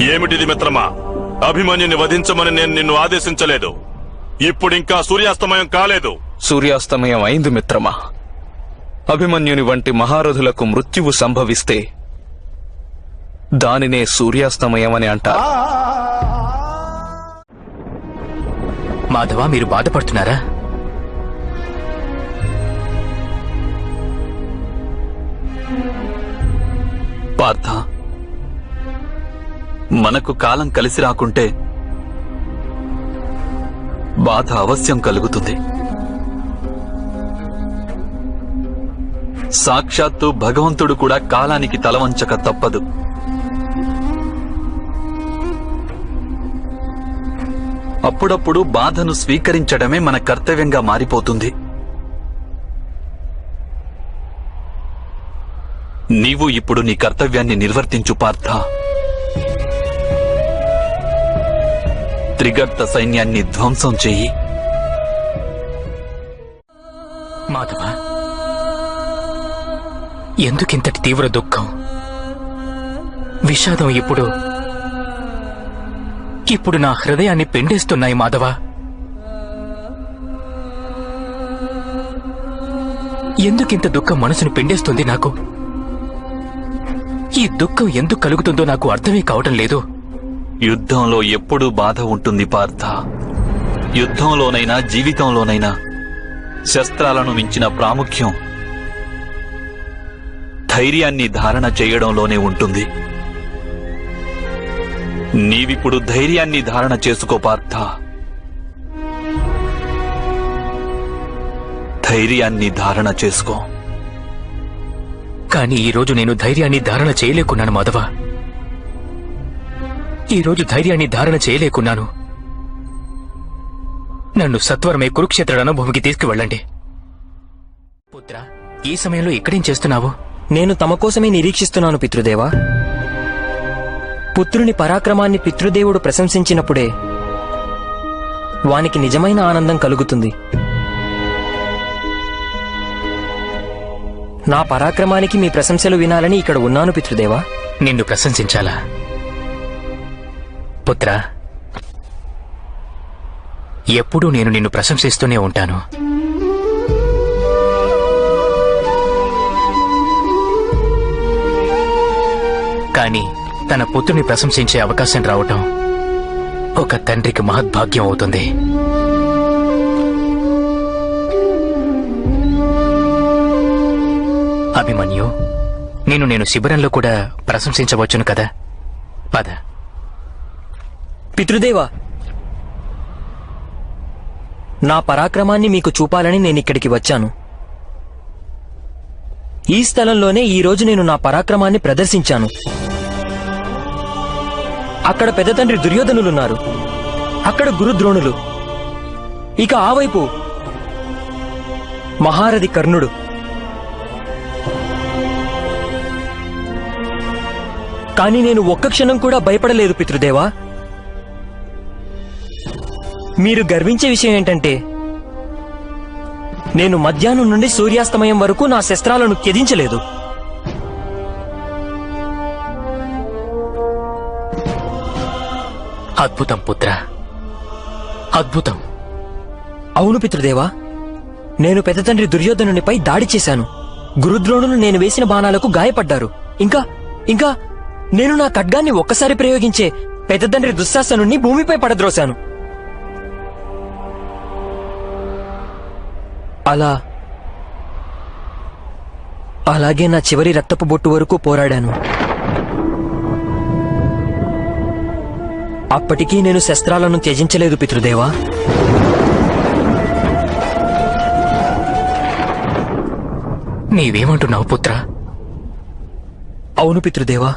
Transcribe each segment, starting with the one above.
ఏమిటిది మిత్రమా? అభిమన్యుని వధించమని నేను నిన్ను ఆదేశించలేదు. ఇప్పుడింకా సూర్యాస్తమయం కాలేదు. సూర్యాస్తమయం అయింది మిత్రమా. అభిమన్యుని వంటి మహారథులకు మృత్యువు సంభవిస్తే దానినే సూర్యాస్తమయం అని అంటారు. మాధవ, మీరు బాధపడుతున్నారా? పార్థ, మనకు కాలం కలిసి రాకుంటే బాధ అవశ్యం కలుగుతుంది. సాక్షాత్తు భగవంతుడు కూడా కాలానికి తలవంచక తప్పదు. అప్పుడప్పుడు బాధను స్వీకరించడమే మన కర్తవ్యంగా మారిపోతుంది. నీవు ఇప్పుడు నీ కర్తవ్యాన్ని నిర్వర్తించు పార్థ. త్రిగర్త సైన్యాన్ని ధ్వంసం చెయ్యి. మాధవ, ఎందుకింతటి తీవ్ర దుఃఖం, విషాదం ఇప్పుడు నా హృదయాన్ని పిండేస్తున్నాయి మాధవ. ఎందుకింత దుఃఖం మనసును పిండేస్తుంది నాకు? ఈ దుఃఖం ఎందుకు కలుగుతుందో నాకు అర్థమే కావటం లేదు. యుద్ధంలో ఎప్పుడూ బాధ ఉంటుంది పార్థ. యుద్ధంలోనైనా జీవితంలోనైనా శస్త్రాలను మించిన ప్రాముఖ్యం ధైర్యాన్ని ధారణ చేయడంలోనే ఉంటుంది. నీవిప్పుడు ధైర్యాన్ని ధారణ చేసుకో పార్థ. ధైర్యాన్ని ధారణ చేసుకో. కానీ ఈరోజు నేను ధైర్యాన్ని ధారణ చేయలేకున్నాను మాధవ. ఈరోజు ధైర్యాన్ని ధారణ చేయలేకున్నాను. నన్ను సత్వరమే కురుక్షేత్ర రణభూమికి తీసుకువెళ్ళండి. పుత్ర, ఈ సమయంలో ఇక్కడేం చేస్తున్నావు? నేను తమ కోసమే నిరీక్షిస్తున్నాను పితృదేవా. పుత్రుని పరాక్రమాన్ని పితృదేవుడు ప్రశంసించినప్పుడే వానికి నిజమైన ఆనందం కలుగుతుంది. నా పరాక్రమానికి మీ ప్రశంసలు వినాలని ఇక్కడ ఉన్నాను పితృదేవా. నిన్ను ప్రశంసించాలా? పుత్ర, ఎప్పుడూ నేను నిన్ను ప్రశంసిస్తూనే ఉంటాను. కానీ తన పుత్రుని ప్రశంసించే అవకాశం రావటం ఒక తండ్రికి మహద్భాగ్యం అవుతుంది. అభిమన్యు, నేను శిబిరంలో కూడా ప్రశంసించవచ్చును కదా? పద. పితృదేవా, నా పరాక్రమాన్ని మీకు చూపాలని నేనిక్కడికి వచ్చాను. ఈ స్థలంలోనే ఈరోజు నేను నా పరాక్రమాన్ని ప్రదర్శించాను. అక్కడ పెద్ద తండ్రి దుర్యోధనులున్నారు, అక్కడ గురుద్రోణులు, ఇక ఆ వైపు మహారథి కర్ణుడు. కానీ నేను ఒక్క క్షణం కూడా భయపడలేదు పితృదేవా. మీరు గర్వించే విషయం ఏంటంటే నేను మధ్యాహ్నం నుండి సూర్యాస్తమయం వరకు నా శస్త్రాలను త్యజించలేదు. అద్భుతం పుత్ర, అద్భుతం. అవును పితృదేవా, నేను పెద్ద తండ్రి దుర్యోధనునిపై దాడి చేశాను. గురుద్రోణులు నేను వేసిన బాణాలకు గాయపడ్డారు. ఇంకా నేను నా ఖడ్గాన్ని ఒక్కసారి ప్రయోగించే పెద్ద తండ్రి దుశ్శాసనుణ్ణి భూమిపై పడద్రోశాను. అలాగే నా చివరి రక్తపు బొట్టు వరకు పోరాడాను. అప్పటికీ నేను శస్త్రాలను త్యజించలేదు పితృదేవా. నీవేమంటున్నావు పుత్ర? అవును పితృదేవా,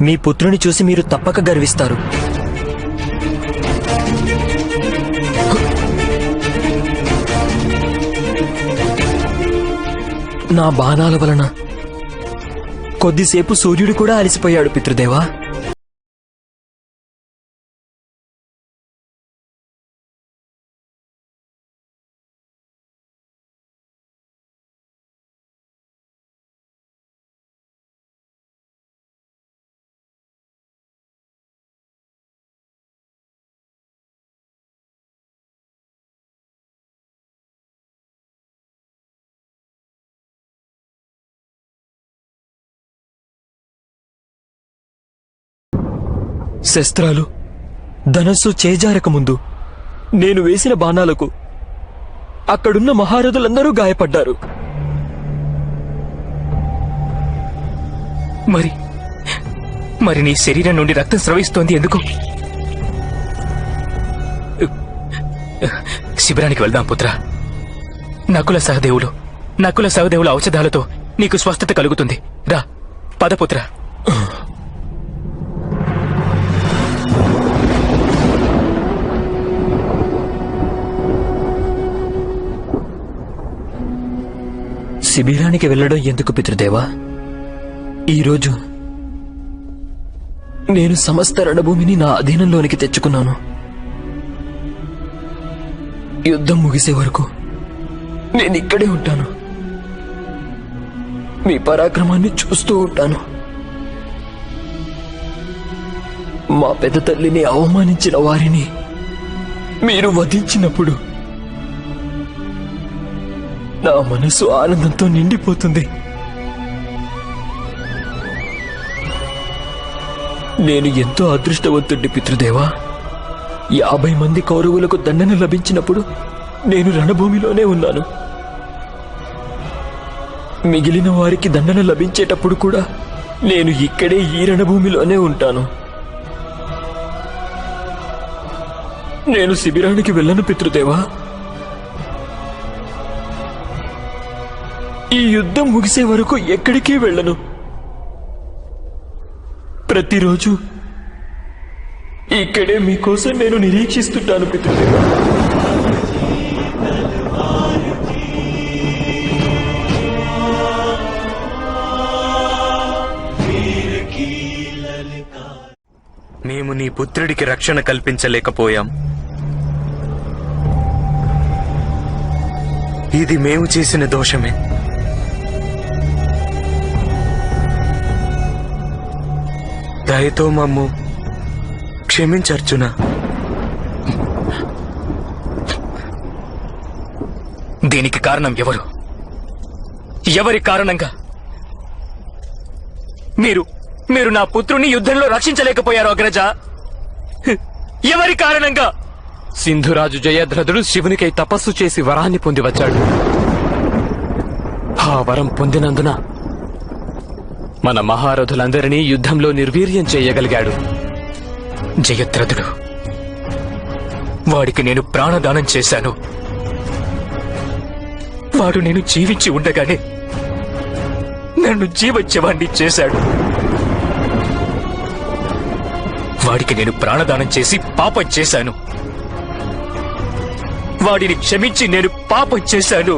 మీ పుత్రుని చూసి మీరు తప్పక గర్విస్తారు. నా బాణాల వలన కొద్దిసేపు సూర్యుడు కూడా అలసిపోయాడు పితృదేవా. శస్త్రాలు ధనస్సు చేజారక ముందు నేను వేసిన బాణాలకు అక్కడున్న మహారథులందరూ గాయపడ్డారు. మరి నీ శరీరం నుండి రక్తం స్రవిస్తోంది ఎందుకు? శిబిరానికి వెళ్దాం పుత్ర. నకుల సహదేవుల ఔషధాలతో నీకు స్వస్థత కలుగుతుంది. రా పదపుత్ర. శిబిరానికి వెళ్ళడం ఎందుకు పితృదేవా? ఈరోజు నేను సమస్త రణభూమిని నా అధీనంలోనికి తెచ్చుకున్నాను. యుద్ధం ముగిసే వరకు నేను ఇక్కడే ఉంటాను. మీ పరాక్రమాన్ని చూస్తూ ఉంటాను. మా పెద్ద తల్లిని అవమానించిన వారిని మీరు వధించినప్పుడు నా మనసు ఆనందంతో నిండిపోతుంది. నేను ఎంతో అదృష్టవంతుడి పితృదేవా. 50 మంది కౌరవులకు దండన లభించినప్పుడు నేను రణభూమిలోనే ఉన్నాను. మిగిలిన వారికి దండన లభించేటప్పుడు కూడా నేను ఇక్కడే ఈ రణభూమిలోనే ఉంటాను. నేను శిబిరానికి వెళ్ళను పితృదేవా. ఈ యుద్ధం ముగిసే వరకు ఎక్కడికి వెళ్ళను. ప్రతిరోజు ఇక్కడే మీకోసం నేను నిరీక్షిస్తుంటాను పితృదేవా. మేము నీ పుత్రుడికి రక్షణ కల్పించలేకపోయాం. ఇది మేము చేసిన దోషమే. దయతో మమ్ము క్షమించర్చునా. దీనికి కారణం ఎవరు? ఎవరి కారణంగా మీరు నా పుత్రుని యుద్ధంలో రక్షించలేకపోయారు అగ్రజ? ఎవరి కారణంగా? సింధురాజు జయద్రథుడు శివునికై తపస్సు చేసి వరాన్ని పొంది వచ్చాడు. ఆ వరం పొందినందున మన మహారథులందరినీ యుద్ధంలో నిర్వీర్యం చేయగలిగాడు. జయద్రథుడు, వాడికి నేను ప్రాణదానం చేశాను. వాడు నేను జీవించి ఉండగానే నన్ను జీవోత్సవాన్ని చేశాడు. వాడికి నేను ప్రాణదానం చేసి పాపం చేశాను. వాడిని క్షమించి నేను పాపం చేశాను.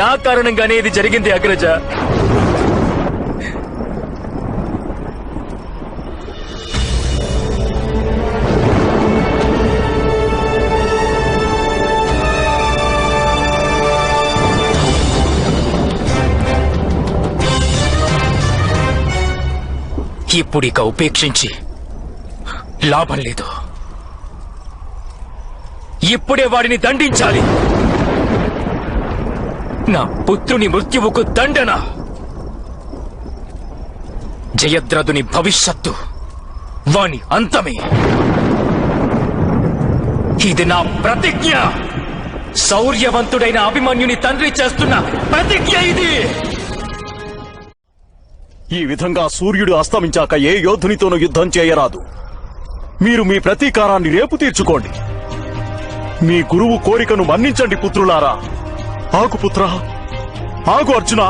నా కారణంగానే ఇది జరిగింది అగ్రజ. ఇప్పుడిక ఉపేక్షించి లాభం లేదు. ఇప్పుడే వాడిని దండించాలి. నా పుత్రుని మృత్యువుకు దండన. జయద్రథుని భవిష్యత్తు వాని అంతమే. ఇది నా ప్రతిజ్ఞ. శౌర్యవంతుడైన అభిమన్యుని తండ్రి చేస్తున్న ప్రతిజ్ఞ ఇది. ఈ విధంగా సూర్యుడు అస్తమించాక ఏ యోధునితోనూ యుద్ధం చేయరాదు. మీరు మీ ప్రతీకారాన్ని రేపు తీర్చుకోండి. మీ గురువు కోరికను మన్నించండి పుత్రులారా. ఆగు పుత్ర, ఆగు అర్జున.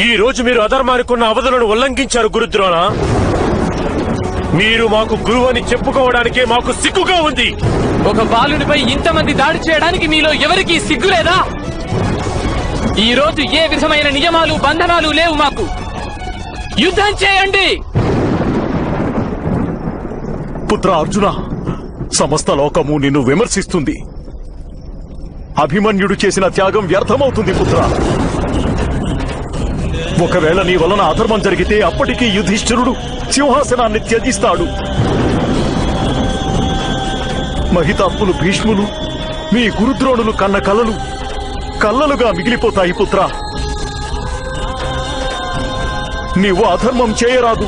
ఈ రోజు మీరు అధర్మానికున్న అవధులను ఉల్లంఘించారు గురుద్రోణ. మీరు మాకు గురువు అని చెప్పుకోవడానికే మాకు సిగ్గుగా ఉంది. ఒక బాలుడిపై ఇంతమంది దాడి చేయడానికి మీలో ఎవరికీ సిగ్గులేదా? ఈ రోజు ఏ విధమైన నియమాలు బంధనాలు లేవు మాకు. యుద్ధం చేయండి. పుత్ర అర్జున, సమస్త లోకము నిన్ను విమర్శిస్తుంది. అభిమన్యుడు చేసిన త్యాగం వ్యర్థమవుతుంది పుత్ర. ఒకవేళ నీ వలన అధర్మం జరిగితే అప్పటికీ యుధిష్ఠిరుడు సింహాసనాన్ని త్యజిస్తాడు. మహితాత్ములు భీష్ములు, మీ గురుద్రోణులు కన్న కలలు కల్లలుగా మిగిలిపోతాయి పుత్ర. నీవు అధర్మం చేయరాదు.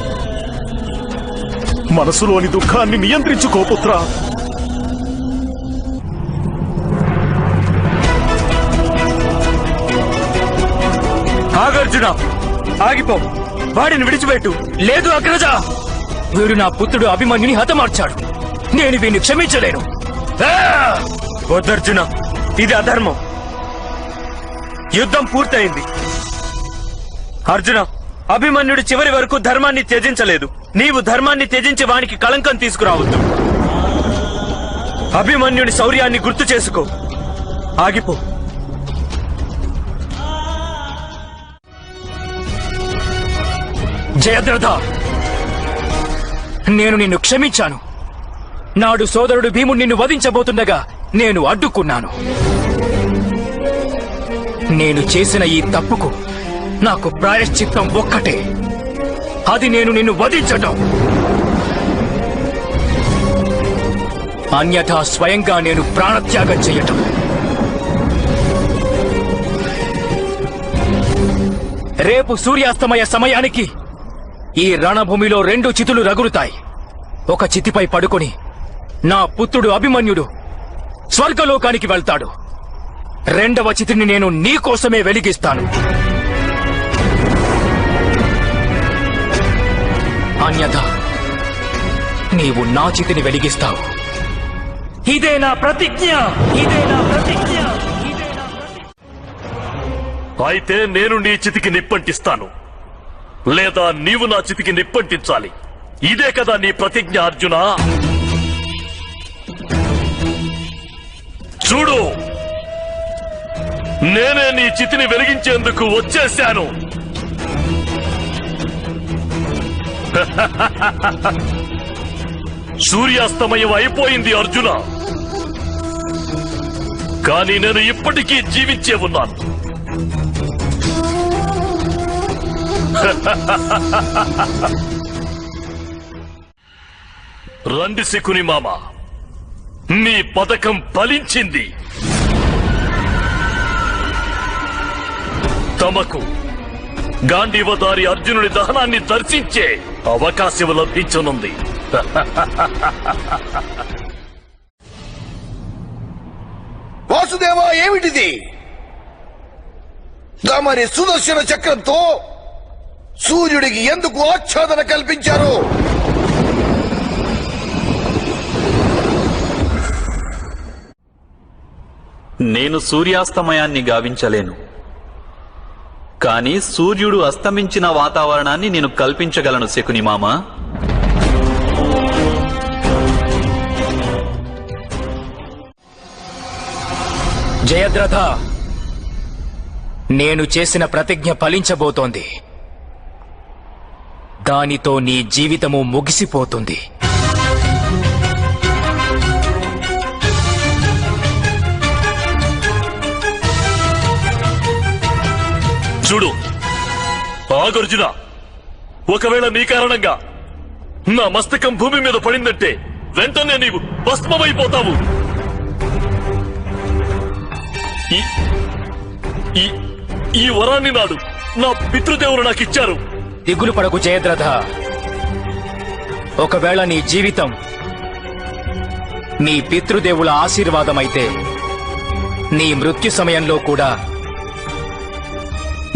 మనసులోని దుఃఖాన్ని నియంత్రించుకో పుత్రా. ఆగర్జున, ఆగిపో. వాడిని విడిచిపెట్టు. లేదు అగ్రజ, వీడు నా పుత్రుడు అభిమన్యుని హతమార్చాడు. నేను వీడిని క్షమించలేను. వద్దర్జున, ఇది అధర్మం. యుద్ధం పూర్తయింది. అర్జున, అభిమన్యుడు చివరి వరకు ధర్మాన్ని త్యజించలేదు. నీవు ధర్మాన్ని త్యజించి వానికి కళంకం తీసుకురావద్దు. అభిమన్యుడి శౌర్యాన్ని గుర్తు చేసుకో. ఆగిపో. జయద్రథ, నేను నిన్ను క్షమించాను. నాడు సోదరుడు భీముడు నిన్ను వధించబోతుండగా నేను అడ్డుకున్నాను. నేను చేసిన ఈ తప్పుకు నాకు ప్రాయశ్చిత్తం ఒక్కటే, అది నేను నిన్ను వధించటం. అన్యథా స్వయంగా నేను ప్రాణత్యాగం చేయటం. రేపు సూర్యాస్తమయ సమయానికి ఈ రణభూమిలో 2 చితులు రగులుతాయి. ఒక చితిపై పడుకొని నా పుత్రుడు అభిమన్యుడు స్వర్గలోకానికి వెళ్తాడు. 2వ చితిని నేను నీకోసమే వెలిగిస్తాను. అన్యథా నీవు నా చితిని వెలిగిస్తావు. ఇదే నా ప్రతిజ్ఞ. ఇదే నా ప్రతిజ్ఞ. అయితే నేను నీ చితికి నిప్పంటిస్తాను, లేదా నీవు నా చితికి నిప్పంటించాలి. ఇదే కదా నీ ప్రతిజ్ఞ అర్జున. చూడు, నేనే నీ చితిని వెలిగించేందుకు వచ్చేశాను. సూర్యాస్తమయం అయిపోయింది అర్జున, కానీ నేను ఇప్పటికీ జీవించే ఉన్నాను. రండి శకుని మామ, నీ పథకం ఫలించింది. తమకు గాంధీవదారి అర్జునుడి దహనాన్ని దర్శించే అవకాశం లభించనుంది. వాసుదేవా, ఏమిటిది? తమరి సుదర్శన చక్రంతో సూర్యుడికి ఎందుకు ఆచ్ఛాదన కల్పించారు? నేను సూర్యాస్తమయాన్ని గావించలేను, కానీ సూర్యుడు అస్తమించిన వాతావరణాన్ని నేను కల్పించగలను శకుని మామ. జయద్రథ, నేను చేసిన ప్రతిజ్ఞ ఫలించబోతోంది. దానితో నీ జీవితము ముగిసిపోతుంది. చూడు ఆగర్జున, ఒకవేళ నీ కారణంగా నా మస్తకం భూమి మీద పడిందంటే వెంటనే నీవు భస్మమైపోతావు. ఈ వరాన్ని నాడు నా పితృదేవులు నాకిచ్చారు. దిగులు పడకు జయద్రథ. ఒకవేళ నీ జీవితం నీ పితృదేవుల ఆశీర్వాదమైతే నీ మృత్యు సమయంలో కూడా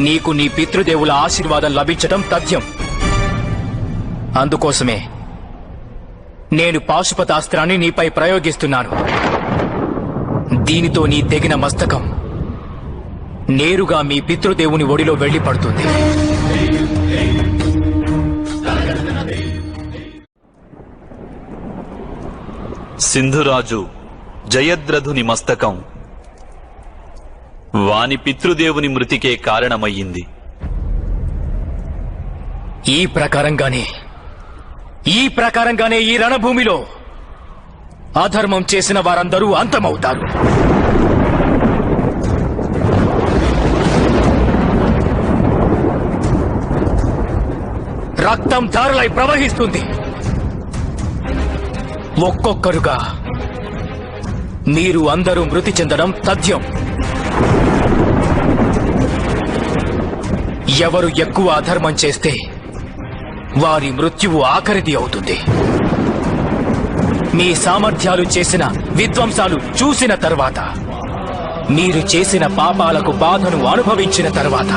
నీకు నీ పితృదేవుల ఆశీర్వాదం లభించటం తథ్యం. అందుకోసమే నేను పాశుపతాస్త్రాన్ని నీపై ప్రయోగిస్తున్నాను. దీనితో నీ తెగిన మస్తకం నేరుగా మీ పితృదేవుని ఒడిలో వెళ్లి పడుతుంది. సింధురాజు జయద్రథుని మస్తకం వాని పితృదేవుని మృతికే కారణమయ్యింది. ఈ ప్రకారంగానే ఈ రణభూమిలో అధర్మం చేసిన వారందరూ అంతమవుతారు. రక్తం ధారలై ప్రవహిస్తుంది. ఒక్కొక్కరుగా మీరు అందరూ మృతి చెందడం తథ్యం. ఎవరు ఎక్కువ అధర్మం చేస్తే వారి మృత్యువు ఆఖరిది అవుతుంది. మీ సామర్థ్యాలు చేసిన విధ్వంసాలు చూసిన తర్వాత, మీరు చేసిన పాపాలకు బాధను అనుభవించిన తర్వాత